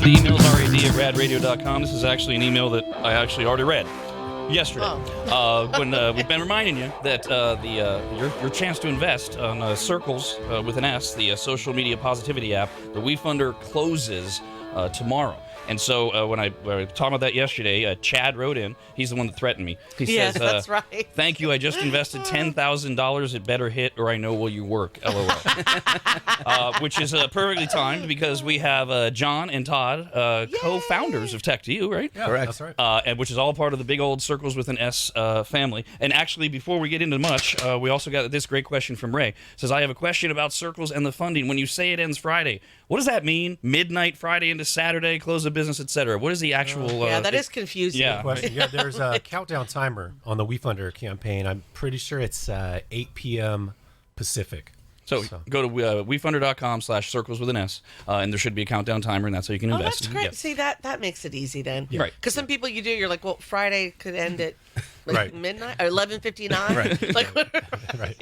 The email's RAD@RADRadio.com. This is actually an email that I actually already read yesterday. When we've been reminding you that your chance to invest on Sircles with an S, the social media positivity app, the WeFunder closes tomorrow. And so when I was talking about that yesterday, Chad wrote in. He's the one that threatened me. He says, that's right. "Thank you. I just invested $10,000. It better hit, or I know will you work." LOL. Which is perfectly timed because we have John and Todd, co-founders of Tech2U, right? Yeah, correct. That's right. And which is all part of the big old Sircles with an S family. And actually, before we get into much, we also got this great question from Ray. It says, "I have a question about Sircles and the funding. When you say it ends Friday, what does that mean? Midnight Friday into Saturday, close the business, etc. What is the actual?" That is confusing. Yeah. Question. Yeah, there's a countdown timer on the WeFunder campaign. I'm pretty sure it's 8 p.m. Pacific. So go to WeFunder.com/Sircles with an S, and there should be a countdown timer, and that's how you can invest. That's great. Yep. See, that makes it easy then. Right. Because some people you're like, well, Friday could end at Right. midnight or 11:59. Right. Like, Right.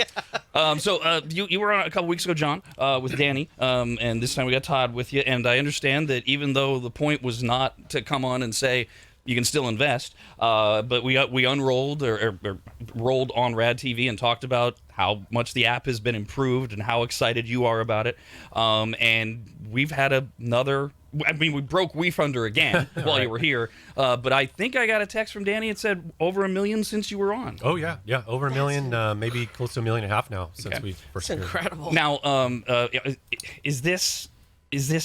You were on a couple weeks ago, John, with Danny, and this time we got Todd with you. And I understand that even though the point was not to come on and say you can still invest, but we unrolled or rolled on RADTV and talked about how much the app has been improved and how excited you are about it. And we've had another. I mean, we broke WeFunder again while you were here, but I think I got a text from Danny that said over 1 million since you were on. Oh yeah, over 1 million, maybe close to 1.5 million now since we first. it's incredible. Now, is this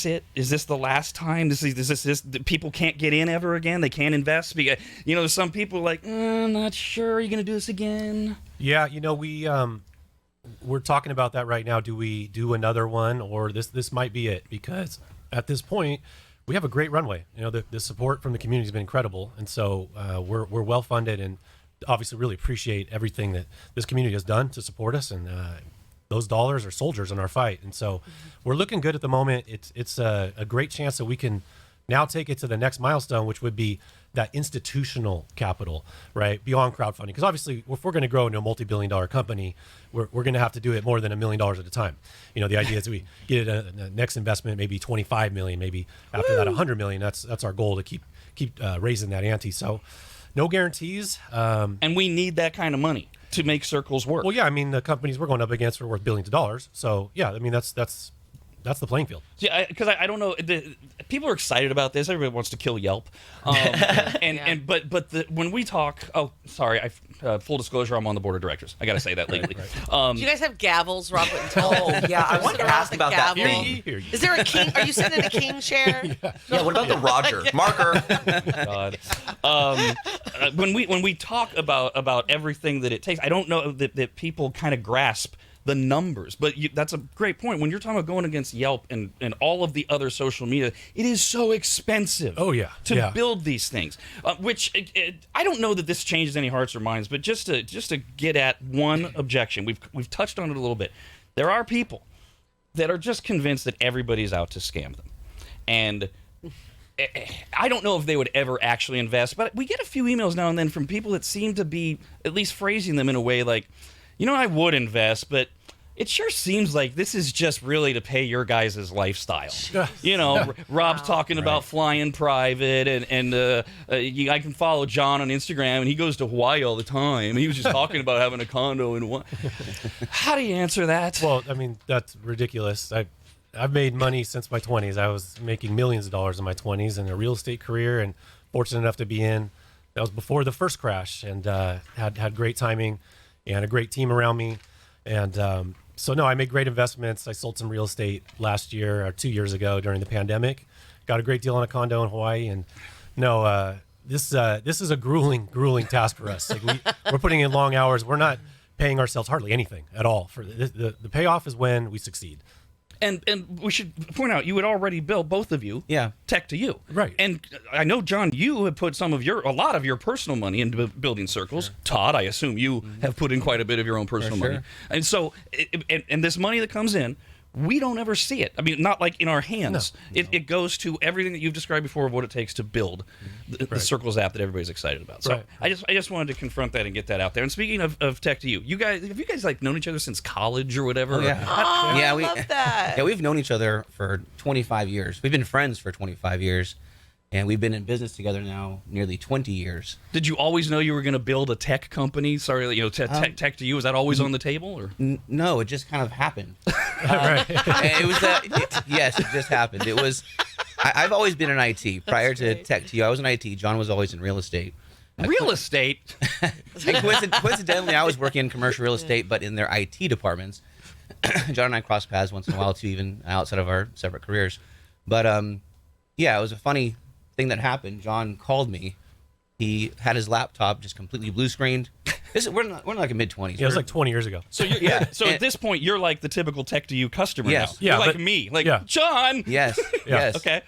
it? Is this the last time? Is this people can't get in ever again? They can't invest because there's some people like, I'm not sure. Are you going to do this again? Yeah, we're talking about that right now. Do we do another one, or this might be it? Because at this point, we have a great runway. The support from the community has been incredible, and so we're well funded, and obviously really appreciate everything that this community has done to support us, and those dollars are soldiers in our fight. And so we're looking good at the moment. It's a great chance that we can now take it to the next milestone, which would be that institutional capital, right, beyond crowdfunding. Because obviously, if we're going to grow into a multi-billion-dollar company, we're going to have to do it more than $1 million at a time. The idea is we get a next investment, maybe 25 million, maybe after that 100 million. That's our goal to keep raising that ante. So, no guarantees. And we need that kind of money to make Sircles work. Well, yeah, the companies we're going up against are worth billions of dollars. So, yeah, that's the playing field. Yeah, because I don't know. People are excited about this. Everybody wants to kill Yelp. But when we talk, sorry, full disclosure, I'm on the board of directors. I got to say that legally. Right. Do you guys have gavels, Robert and Todd? Oh, yeah, I wanted to ask about that thing. Is there a king? Are you sitting in a king chair? Yeah, what about the Roger? Marker. God. When we talk about everything that it takes, I don't know that people kind of grasp the numbers, but that's a great point. When you're talking about going against Yelp and all of the other social media, it is so expensive. Oh yeah, to build these things. Which I don't know that this changes any hearts or minds, but just to get at one objection, we've touched on it a little bit. There are people that are just convinced that everybody's out to scam them, and I don't know if they would ever actually invest. But we get a few emails now and then from people that seem to be at least phrasing them in a way like, I would invest, but it sure seems like this is just really to pay your guys' lifestyle. Rob's talking about flying private, and I can follow John on Instagram, and he goes to Hawaii all the time. He was just talking about having a condo in Hawaii. How do you answer that? Well, that's ridiculous. I've made money since my 20s. I was making millions of dollars in my 20s in a real estate career, and fortunate enough to be in. That was before the first crash, and had great timing and a great team around me. And so, no, I made great investments. I sold some real estate last year or 2 years ago during the pandemic. Got a great deal on a condo in Hawaii. And no, this is a grueling task for us. Like we're putting in long hours. We're not paying ourselves hardly anything at all. For the payoff is when we succeed. And we should point out, you had already built, both of you, Tech2U. Right. And I know, John, you have put a lot of your personal money into building Sircles. Sure. Todd, I assume you have put in quite a bit of your own personal money. And so, and this money that comes in, we don't ever see it. I mean, not like in our hands. No. It goes to everything that you've described before of what it takes to build the Sircles app that everybody's excited about. So I just wanted to confront that and get that out there. And speaking of Tech to You guys, have you guys like known each other since college or whatever? Oh, yeah. I love that. Yeah, we've known each other for 25 years. We've been friends for 25 years. And we've been in business together now nearly 20 years. Did you always know you were going to build a tech company? Sorry, Tech to You, was that always on the table? Or? No, it just kind of happened. It was yes, it just happened. It was. I've always been in IT. Prior to Tech to You, I was in IT. John was always in real estate. Real estate? And coincidentally, I was working in commercial real estate, but in their IT departments. John and I cross paths once in a while, too, even outside of our separate careers. But yeah, it was a funny thing that happened. John called me. He had his laptop just completely blue screened. We're not like a mid-20s. Yeah, it was like 20 years ago. So so at this point, you're like the typical Tech to You customer now. Yeah, you're like me, like John. Yes. Yes. Okay.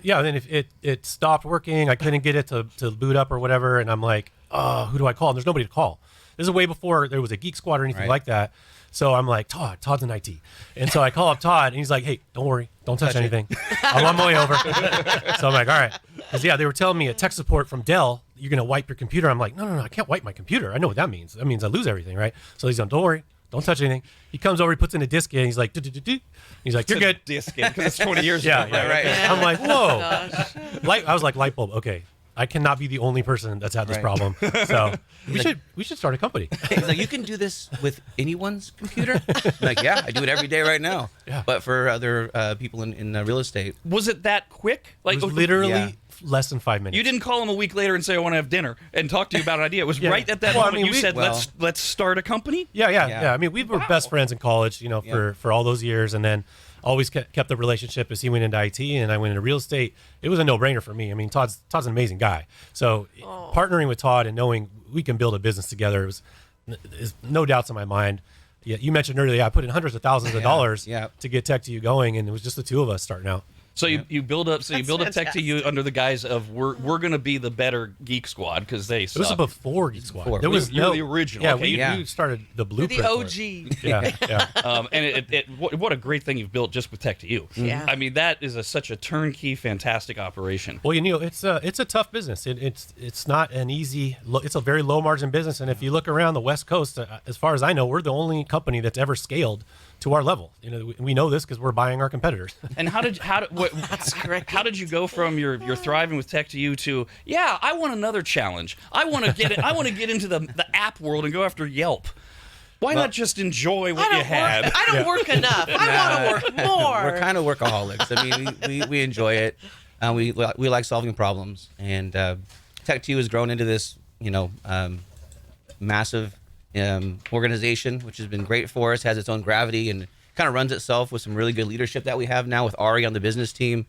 Yeah. And then if it stopped working, I couldn't get it to boot up or whatever, and I'm like, oh, who do I call? And there's nobody to call. This is way before there was a Geek Squad or anything like that. So I'm like, Todd's in IT. And so I call up Todd, and he's like, hey, don't worry. Don't touch anything. I'm on my way over. So I'm like, all right. Because, they were telling me at tech support from Dell, you're going to wipe your computer. I'm like, no, I can't wipe my computer. I know what that means. That means I lose everything, right? So he's like, don't worry. Don't touch anything. He comes over, he puts in a disk in, he's like, do. He's like, you're good. Disk in, because it's 20 years ago. Yeah, right. I'm like, whoa. I was like, light bulb. Okay. I cannot be the only person that's had this problem. So we should start a company. He's like, you can do this with anyone's computer? I'm like, yeah, I do it every day right now. Yeah. But for other people in real estate. Was it that quick? Like, it was literally less than 5 minutes. You didn't call him a week later and say, I want to have dinner and talk to you about an idea. It was right at that moment you said, let's start a company? Yeah. I mean, we were best friends in college, for all those years. And then always kept the relationship as he went into IT and I went into real estate. It was a no-brainer for me. I mean, Todd's an amazing guy. So partnering with Todd and knowing we can build a business together is no doubts in my mind. Yeah, you mentioned earlier, I put in hundreds of thousands of dollars to get Tech to You going, and it was just the two of us starting out. So you build up Tech to You under the guise of we're going to be the better Geek Squad because they suck. It was before Geek Squad. There was the original. Yeah, we started the blueprint. The OG. Yeah. And what a great thing you've built just with Tech to You. Yeah. I mean, that is such a turnkey, fantastic operation. Well, it's a tough business. It's not an easy. It's a very low margin business, and if you look around the West Coast, as far as I know, we're the only company that's ever scaled to our level. We know this because we're buying our competitors. And That's great. How did you go from you're thriving with Tech to You to I want another challenge. I want to get into the app world and go after Yelp. Why not just enjoy what you had? I don't work enough. I want to work more. We're kind of workaholics. I mean, we enjoy it. We like solving problems, and Tech to You has grown into this massive organization, which has been great for us, has its own gravity, and kind of runs itself with some really good leadership that we have now with Ari on the business team,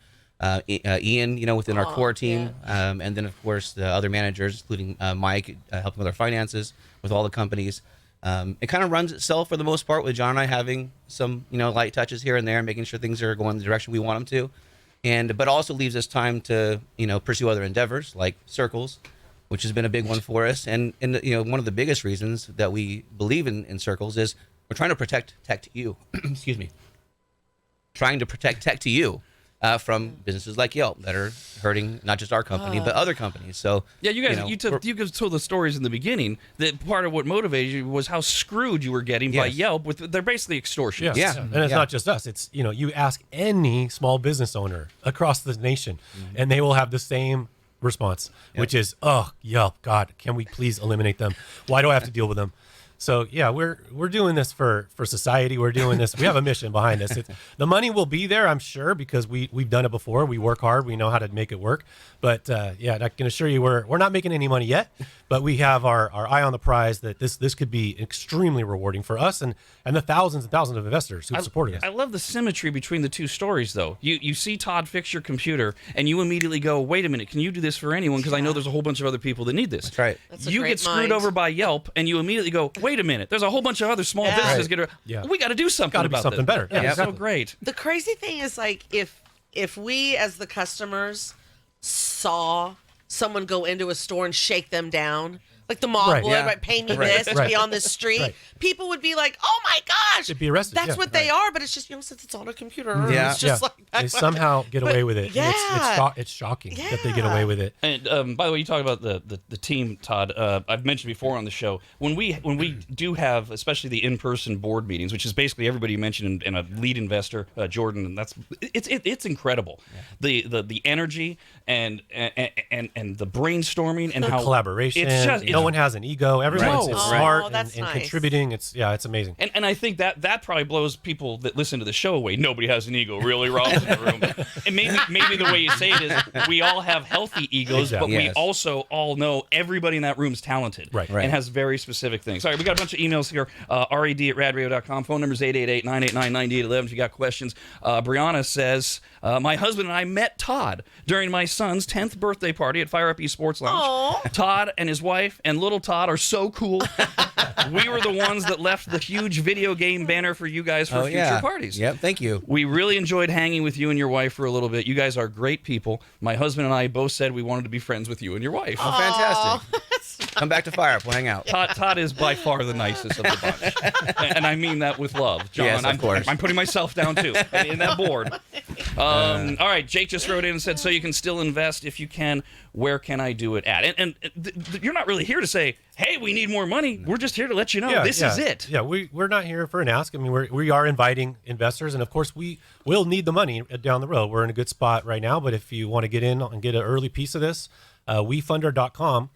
Ian, within our core team, and then, of course, the other managers, including Mike, helping with our finances with all the companies. It kind of runs itself for the most part, with John and I having some, light touches here and there and making sure things are going the direction we want them to. But also leaves us time to, pursue other endeavors like Sircles, which has been a big one for us. And one of the biggest reasons that we believe in Sircles is we're trying to protect Tech to You. Excuse me. Trying to protect Tech to You from businesses like Yelp that are hurting not just our company, but other companies. So you guys told the stories in the beginning that part of what motivated you was how screwed you were getting by Yelp. They're basically extortion. Yeah. And it's not just us. It's, you ask any small business owner across the nation, and they will have the same response, which is, oh, Yelp, God, can we please eliminate them? Why do I have to deal with them? So we're doing this for society. We're doing this. We have a mission behind this. The money will be there, I'm sure, because we've done it before. We work hard. We know how to make it work. But I can assure you, we're not making any money yet. But we have our eye on the prize that this could be extremely rewarding for us and the thousands and thousands of investors who supported us. I love the symmetry between the two stories, though. You see Todd fix your computer, and you immediately go, wait a minute, can you do this for anyone? Because I know there's a whole bunch of other people that need this. That's right. You get screwed over by Yelp, and you immediately go, wait a minute, there's a whole bunch of other small businesses we got to do something about something this. better. Yeah, exactly. So great. The crazy thing is, like, if we as the customers saw someone go into a store and shake them down, Like the mob Right. would, Yeah. right? Pay me Right. this to Right. be on the street. Right. People would be like, "Oh my gosh, They'd be arrested. that's Yeah, what they right. are." But it's just since it's on a computer, Yeah. it's just like they somehow get away with it. Yeah. It's shocking that they get away with it. And by the way, you talk about the team, Todd. I've mentioned before on the show when we do have, especially the in-person board meetings, which is basically everybody you mentioned and a lead investor, Jordan, and it's incredible. The energy and the brainstorming and how Collaboration. It's no one has an ego. Everyone's Right. is Oh, smart and that's nice. contributing. It's amazing. And I think that probably blows people that listen to the show away. Nobody has an ego, really, Rob, in the room. And maybe the way you say it is we all have healthy egos, Exactly. but we Yes. also all know everybody in that room is talented Right. and has very specific things. All right, we got a bunch of emails here. RAD@radradio.com. Phone number is 888-989-9811 if you got questions. Brianna says, my husband and I met Todd during my son's 10th birthday party at Fire Up Esports Lounge. Aw. Todd and his wife and little Todd are so cool. We were the ones that left the huge video game banner for you guys for future parties. Yep, thank you. We really enjoyed hanging with you and your wife for a little bit. You guys are great people. My husband and I both said we wanted to be friends with you and your wife. Oh, fantastic. Come back to Fire Up. We'll hang out. Todd is by far the nicest of the bunch. And I mean that with love. John, Yes, of course. I'm putting myself down too in that board. All right, Jake just wrote in and said, so you can still invest. If you can, where can I do it at? And you're not really here to say, hey, we need more money. We're just here to let you know this is it. Yeah, we're not here for an ask. I mean, we are inviting investors, and of course, we will need the money down the road. We're in a good spot right now, but if you want to get in and get an early piece of this, wefunder.com/Sircles,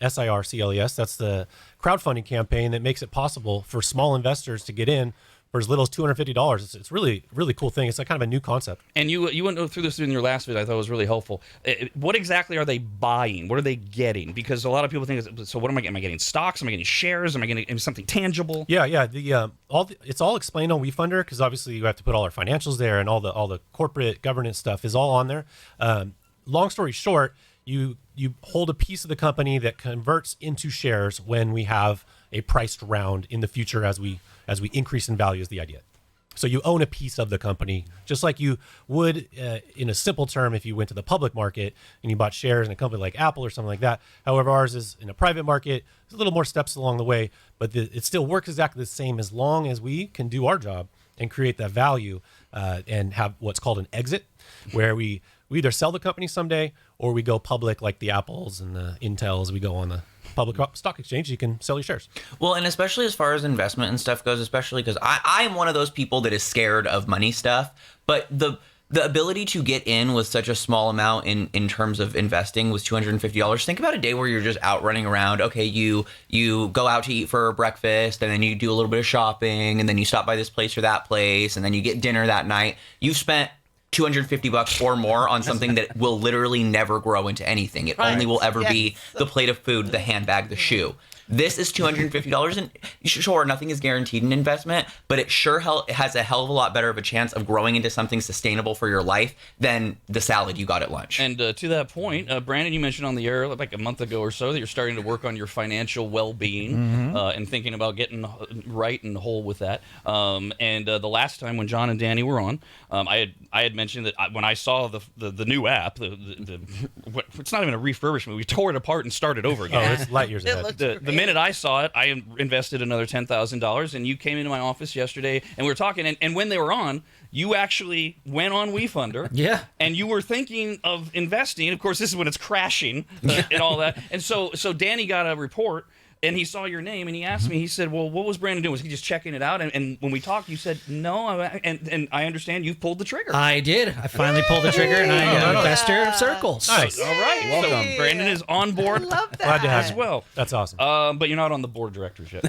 Sircles. That's the crowdfunding campaign that makes it possible for small investors to get in for as little as $250. It's really, really cool thing. It's like kind of a new concept. And you went through this in your last video. I thought it was really helpful. What exactly are they buying? What are they getting? Because a lot of people think, so what am I getting? Am I getting stocks? Am I getting shares? Am I getting something tangible? Yeah. It's all explained on WeFunder because obviously you have to put all our financials there and all the corporate governance stuff is all on there. Long story short, you hold a piece of the company that converts into shares when we have a priced round in the future as we increase in value is the idea. So you own a piece of the company, just like you would in a simple term if you went to the public market and you bought shares in a company like Apple or something like that. However, ours is in a private market. There's a little more steps along the way, but it still works exactly the same as long as we can do our job and create that value and have what's called an exit, where we either sell the company someday or we go public like the Apples and the Intels. We go on the public stock exchange. You can sell your shares. Well, and especially as far as investment and stuff goes, especially because I am one of those people that is scared of money stuff, but the ability to get in with such a small amount in terms of investing with $250. Think about a day where you're just out running around. Okay, you go out to eat for breakfast, and then you do a little bit of shopping, and then you stop by this place or that place, and then you get dinner that night. You've spent $250 or more on something that will literally never grow into anything. It only will ever be the plate of food, the handbag, the shoe. This is $250, and sure, nothing is guaranteed in investment, but it sure has a hell of a lot better of a chance of growing into something sustainable for your life than the salad you got at lunch. And to that point, Brandon, you mentioned on the air like a month ago or so that you're starting to work on your financial well-being and thinking about getting right and whole with that. And the last time when John and Danny were on, I had mentioned that when I saw the new app, it's not even a refurbishment. We tore it apart and started over again. Oh, it's light years ahead. The minute I saw it, I invested another $10,000, and you came into my office yesterday, and we were talking, and when they were on, you actually went on WeFunder, and you were thinking of investing. Of course, this is when it's crashing and all that, and so Danny got a report, and he saw your name, and he asked me, he said, well, what was Brandon doing? Was he just checking it out? And when we talked, you said, no, and I understand you've pulled the trigger. I did. I finally pulled the trigger, and I am an investor of Circles. Nice. All right. Welcome. So Brandon is on board I love that. Glad to have as you. well. That's awesome. But you're not on the board of directors yet.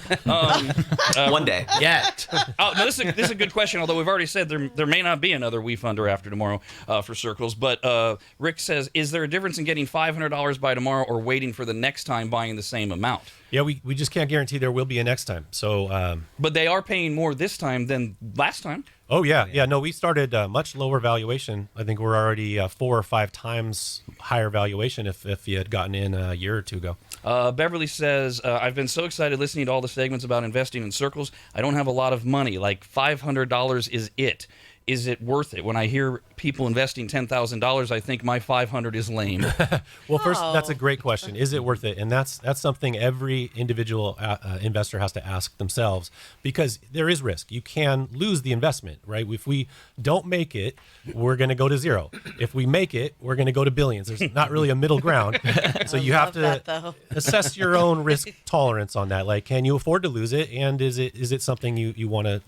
One day. Yet. Oh, no, this is a good question, although we've already said there may not be another WeFunder after tomorrow for Sircles. But Rick says, is there a difference in getting $500 by tomorrow or waiting for the next time buying the same amount? Yeah, we just can't guarantee there will be a next time. So, But they are paying more this time than last time. oh yeah. No, we started much lower valuation. I think we're already 4 or 5 times higher valuation if you had gotten in a year or two ago. Beverly says, I've been so excited listening to all the segments about investing in Sircles. I don't have a lot of money. Like $500 is it. is it worth it? When I hear people investing $10,000, I think my 500 is lame. Well, first, that's a great question. Is it worth it? And that's something every individual investor has to ask themselves, because there is risk. You can lose the investment, right? If we don't make it, we're going to go to zero. If we make it, we're going to go to billions. There's not really a middle ground. So you have to assess your own risk tolerance on that. Like, can you afford to lose it? And is it something you want to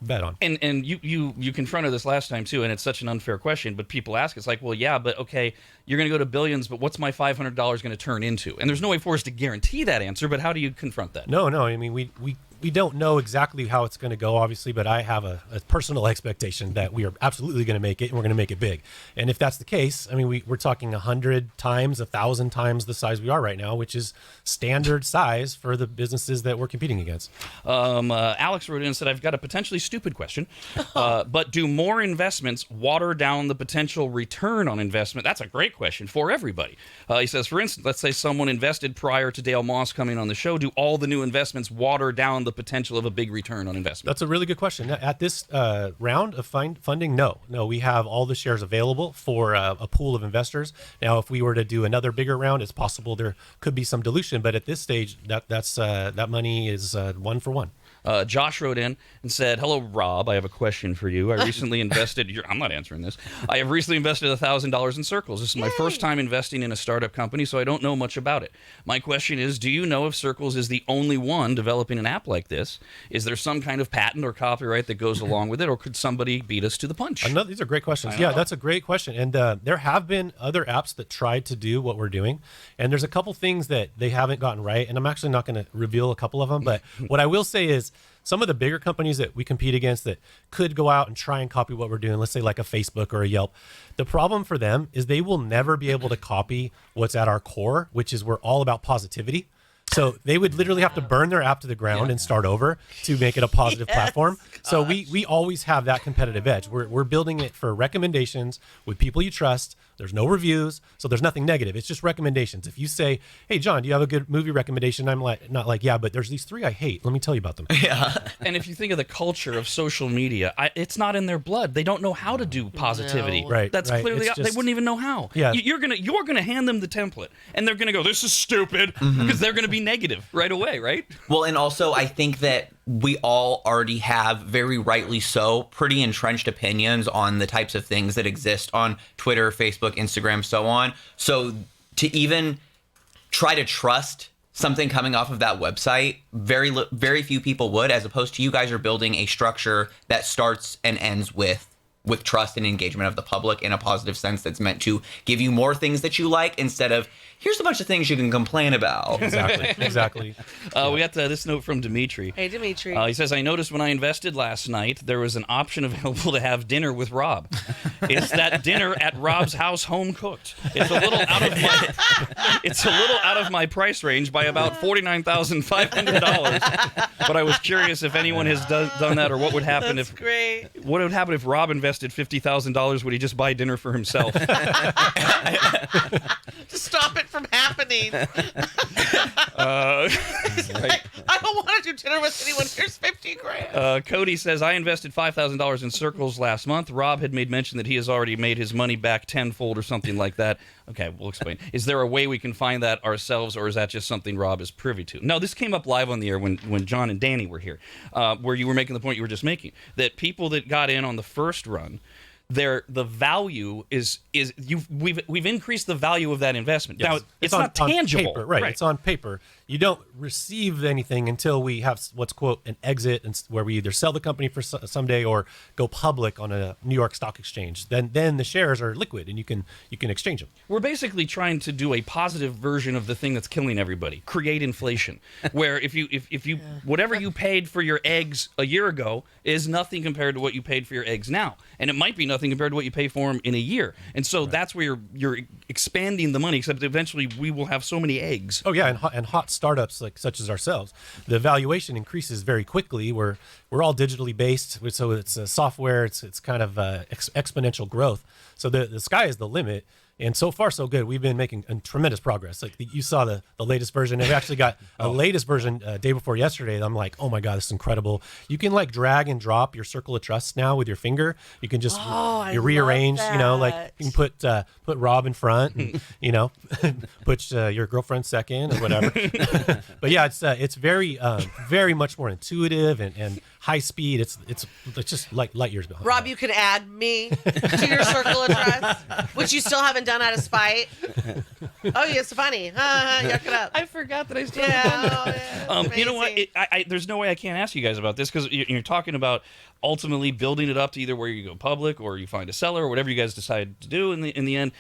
bet on? And you confronted this last time too, and it's such an unfair question, but people ask, it's like, well, yeah, but okay, you're going to go to billions, but what's my $500 going to turn into? And there's no way for us to guarantee that answer, but how do you confront that? No, I mean, we don't know exactly how it's going to go, obviously, but I have a personal expectation that we are absolutely going to make it, and we're going to make it big. And if that's the case, I mean, we're talking 100 times, 1,000 times the size we are right now, which is standard size for the businesses that we're competing against. Alex wrote in and said, I've got a potentially stupid question, but do more investments water down the potential return on investment? That's a great question for everybody. He says, for instance, let's say someone invested prior to Dale Moss coming on the show. Do all the new investments water down the potential of a big return on investment? That's a really good question. At this round of funding, no, we have all the shares available for a pool of investors. Now, if we were to do another bigger round, it's possible there could be some dilution, but at this stage, that money is 1 for 1. Josh wrote in and said, hello, Rob. I have a question for you. I recently invested. I'm not answering this. I have recently invested $1,000 in Sircles. This is my first time investing in a startup company, so I don't know much about it. My question is, do you know if Sircles is the only one developing an app like this? Is there some kind of patent or copyright that goes along with it, or could somebody beat us to the punch? These are great questions. Yeah, that's a great question. And there have been other apps that tried to do what we're doing, and there's a couple things that they haven't gotten right, and I'm actually not going to reveal a couple of them, but what I will say is, some of the bigger companies that we compete against that could go out and try and copy what we're doing, let's say like a Facebook or a Yelp, the problem for them is they will never be able to copy what's at our core, which is we're all about positivity. So they would literally have to burn their app to the ground and start over to make it a positive platform. So we always have that competitive edge. We're building it for recommendations with people you trust. There's no reviews, so there's nothing negative. It's just recommendations. If you say, hey, John, do you have a good movie recommendation? I'm not like, yeah, but there's these 3 I hate. Let me tell you about them. Yeah. And if you think of the culture of social media, it's not in their blood. They don't know how to do positivity. No. Right. That's clearly, they wouldn't even know how. Yeah. You're gonna hand them the template, and they're gonna go, this is stupid, because they're gonna be negative right away, right? Well, and also I think that we all already have, very rightly so, pretty entrenched opinions on the types of things that exist on Twitter, Facebook, Instagram, so on. So to even try to trust something coming off of that website, very few people would, as opposed to you guys are building a structure that starts and ends with trust and engagement of the public in a positive sense that's meant to give you more things that you like instead of, here's a bunch of things you can complain about. Exactly. We got this note from Dimitri. Hey, Dimitri. He says, I noticed when I invested last night, there was an option available to have dinner with Rob. It's that dinner at Rob's house, home cooked. It's a little out of my price range by about $49,500. But I was curious if anyone has done that, or what would happen what would happen if Rob invested $50,000? Would he just buy dinner for himself? To stop it from happening. Right. I don't want to do dinner with anyone. Here's 50 grand. Cody says, I invested $5,000 in Sircles last month. Rob had made mention that he has already made his money back tenfold or something like that. Okay, we'll explain. Is there a way we can find that ourselves, or is that just something Rob is privy to? No, this came up live on the air when John and Danny were here, where you were making the point you were just making, that people that got in on the first run, the value we've increased the value of that investment. Yes. Now it's not tangible, on paper, right? It's on paper. You don't receive anything until we have what's quote an exit, and where we either sell the company for someday or go public on a New York Stock Exchange. Then the shares are liquid and you can exchange them. We're basically trying to do a positive version of the thing that's killing everybody: create inflation. Where if you whatever you paid for your eggs a year ago is nothing compared to what you paid for your eggs now, and it might be nothing compared to what you pay for them in a year. And so that's where you're expanding the money. Except eventually we will have so many eggs. Oh yeah, and hot startups such as ourselves, the valuation increases very quickly. We're all digitally based, so it's software. It's kind of exponential growth. So the sky is the limit. And so far, so good. We've been making tremendous progress. Like you saw the latest version. And we actually got a latest version day before yesterday. I'm like, oh my God, this is incredible. You can like drag and drop your circle of trust now with your finger. You can just you rearrange, you know, like you can put Rob in front and, you know, put your girlfriend second or whatever. But yeah, it's very, very much more intuitive and high speed. It's just like light years behind. Rob, you can add me to your circle of trust, which you still haven't done out of spite. Oh, it's funny. Yuck it up. I forgot that I still haven't done that. You know what? amazing. There's no way I can't ask you guys about this because you're talking about ultimately building it up to either where you go public or you find a seller or whatever you guys decide to do in the end.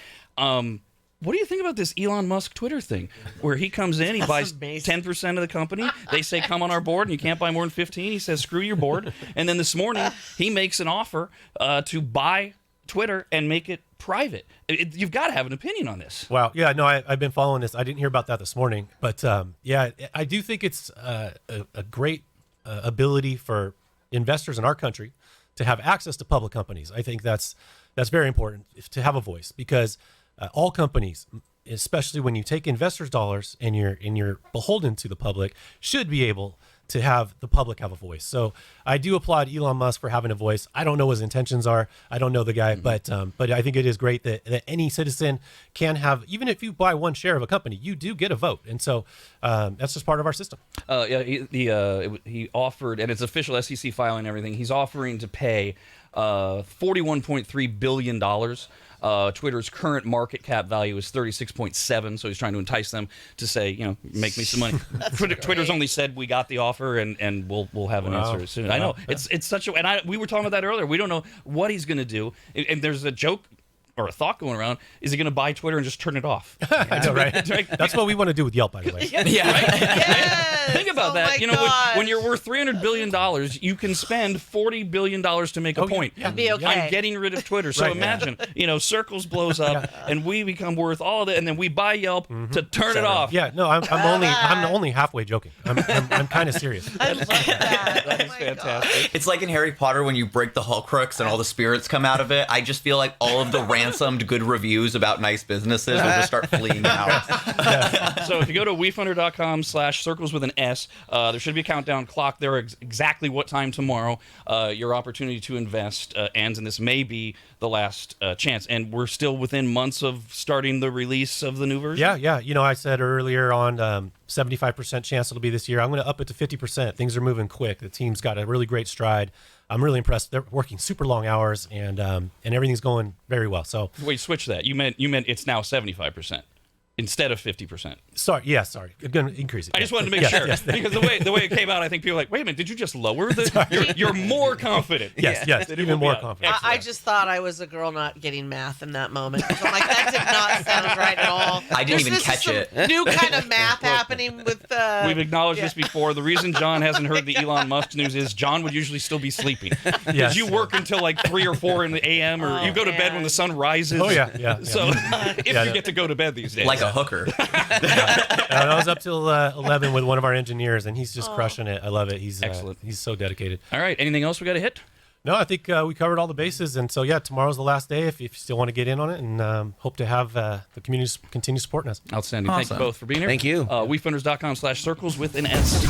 What do you think about this Elon Musk Twitter thing where he comes in, he buys amazing. 10% of the company, they say come on our board and you can't buy more than 15, he says screw your board, and then this morning he makes an offer to buy Twitter and make it private. You've got to have an opinion on this. Wow. Yeah, no, I've been following this. I didn't hear about that this morning, but yeah, I do think it's a great ability for investors in our country to have access to public companies. I think that's very important to have a voice because all companies, especially when you take investors' dollars and you're beholden to the public, should be able to have the public have a voice. So I do applaud Elon Musk for having a voice. I don't know what his intentions are. I don't know the guy, but I think it is great that any citizen can have, even if you buy one share of a company, you do get a vote. And so that's just part of our system. Yeah, he offered, and it's official SEC filing and everything, he's offering to pay $41.3 billion. Twitter's current market cap value is 36.7, so he's trying to entice them to say, you know, make me some money. Twitter's only said we got the offer and we'll have an answer soon. Wow. I know it's such a, and we were talking about that earlier. We don't know what he's going to do, and there's a joke or a thought going around: is he going to buy Twitter and just turn it off? I know, right? That's what we want to do with Yelp, by the way. Yeah. Yes. Think about Oh that. my You know, gosh. when you're worth $300 billion, you can spend $40 billion to make a point. yeah. Be okay. I'm getting rid of Twitter. So Right, yeah. imagine, you know, Sircles blows up and we become worth all of it, and then we buy Yelp to turn it off. Yeah, no, I'm only halfway joking. I'm kind of serious. I love that. That is Oh my fantastic. It's like in Harry Potter when you break the Horcrux and all the spirits come out of it. I just feel like all of the ransomed good reviews about nice businesses will just start fleeing out. So if you go to wefunder.com/circles with an S, there should be a countdown clock there exactly what time tomorrow your opportunity to invest ends, and this may be the last chance. And we're still within months of starting the release of the new version. Yeah. You know, I said earlier on 75% chance it'll be this year. I'm going to up it to 50%. Things are moving quick. The team's got a really great stride. I'm really impressed. They're working super long hours, and everything's going very well. So Wait, switch that. You meant it's now 75% instead of 50%. sorry. I'm going to increase it. I just wanted to make sure because the way it came out, I think people were like, wait a minute, did you just lower the? You're more confident. Yes, that it even will be more out. confident. Excellent. I just thought I was a girl not getting math in that moment. I'm like, that did not sound right at all. I didn't even This is catch some it. New kind of math happening with. We've acknowledged this before. The reason John hasn't heard the Elon Musk news is John would usually still be sleeping. Because Yes. you work until like 3 or 4 in the a.m. or you go to bed when the sun rises. Oh, yeah. So if you get to go to bed these days. Like a hooker. I was up till 11 with one of our engineers, and he's just crushing it. I love it. He's Excellent. He's so dedicated. All right. Anything else we got to hit? No, I think we covered all the bases, and so yeah, tomorrow's the last day. If you still want to get in on it, and hope to have the community continue supporting us. Outstanding. Thank you Awesome. both for being here. Thank you. Weefunders.com/circles with an S.